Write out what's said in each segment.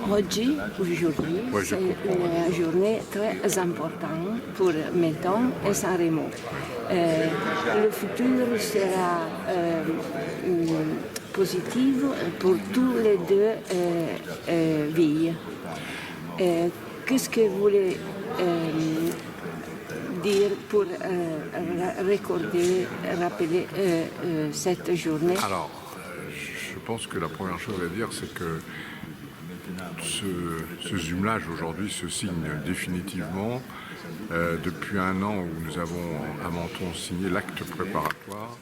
Aujourd'hui, c'est une journée très importante pour Menton et Saint-Rémy. Le futur sera positif pour tous les deux villes. Qu'est-ce que vous voulez dire pour rappeler cette journée? Alors, je pense que la première chose à dire, c'est que ce jumelage aujourd'hui se signe définitivement depuis un an où nous avons à Menton signé l'acte préparatoire.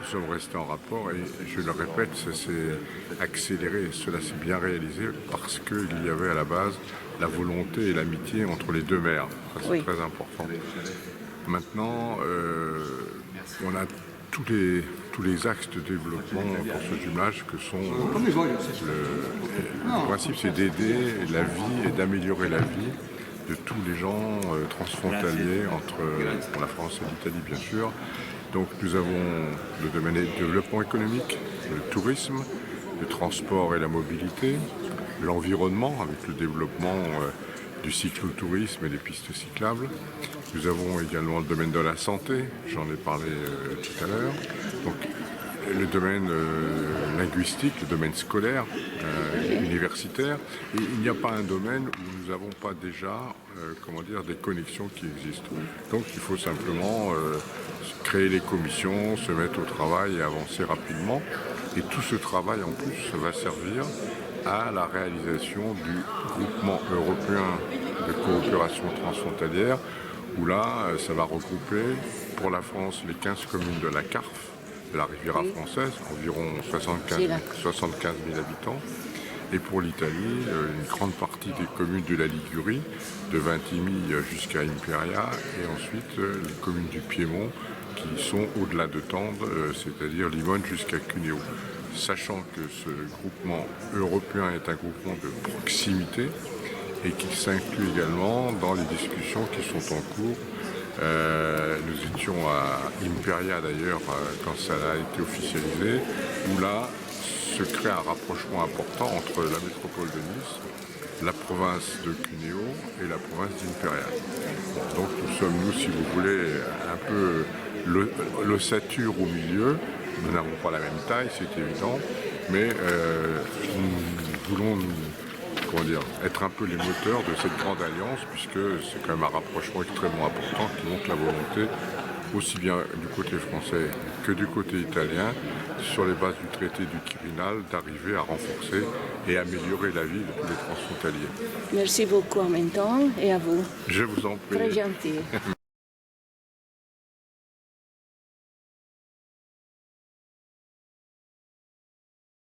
Nous sommes restés en rapport et je le répète, ça s'est accéléré et cela s'est bien réalisé parce qu'il y avait à la base la volonté et l'amitié entre les deux maires. Ça, c'est très important. Maintenant, on a tous les axes de développement pour ce jumelage que sont le principe, c'est d'aider la vie et d'améliorer la vie de tous les gens transfrontaliers entre la France et l'Italie, bien sûr. Donc nous avons le domaine du développement économique, le tourisme, le transport et la mobilité, l'environnement avec le développement du cyclotourisme et des pistes cyclables. Nous avons également le domaine de la santé, j'en ai parlé tout à l'heure. Donc le domaine linguistique, le domaine scolaire, universitaire. Et il n'y a pas un domaine où nous n'avons pas déjà des connexions qui existent. Donc il faut simplement créer les commissions, se mettre au travail et avancer rapidement. Et tout ce travail en plus va servir à la réalisation du groupement européen de coopération transfrontalière, où là, ça va regrouper pour la France les 15 communes de la CARF, de la Riviera française, environ 75 000 habitants, et pour l'Italie, une grande partie des communes de la Ligurie, de Vintimille jusqu'à Imperia, et ensuite les communes du Piémont, qui sont au-delà de Tende, c'est-à-dire Limone jusqu'à Cuneo. Sachant que ce groupement européen est un groupement de proximité et qu'il s'inclut également dans les discussions qui sont en cours. Nous étions à Imperia d'ailleurs quand ça a été officialisé, où là se crée un rapprochement important entre la métropole de Nice, la province de Cuneo et la province d'Imperia. Donc nous sommes, si vous voulez, un peu l'ossature au milieu. Nous n'avons pas la même taille, c'est évident, mais nous voulons être un peu les moteurs de cette grande alliance, puisque c'est quand même un rapprochement extrêmement important qui montre la volonté, aussi bien du côté français que du côté italien, sur les bases du traité du Quirinal, d'arriver à renforcer et améliorer la vie de tous les transfrontaliers. Merci beaucoup à Menton et à vous. Je vous en prie. Très gentil.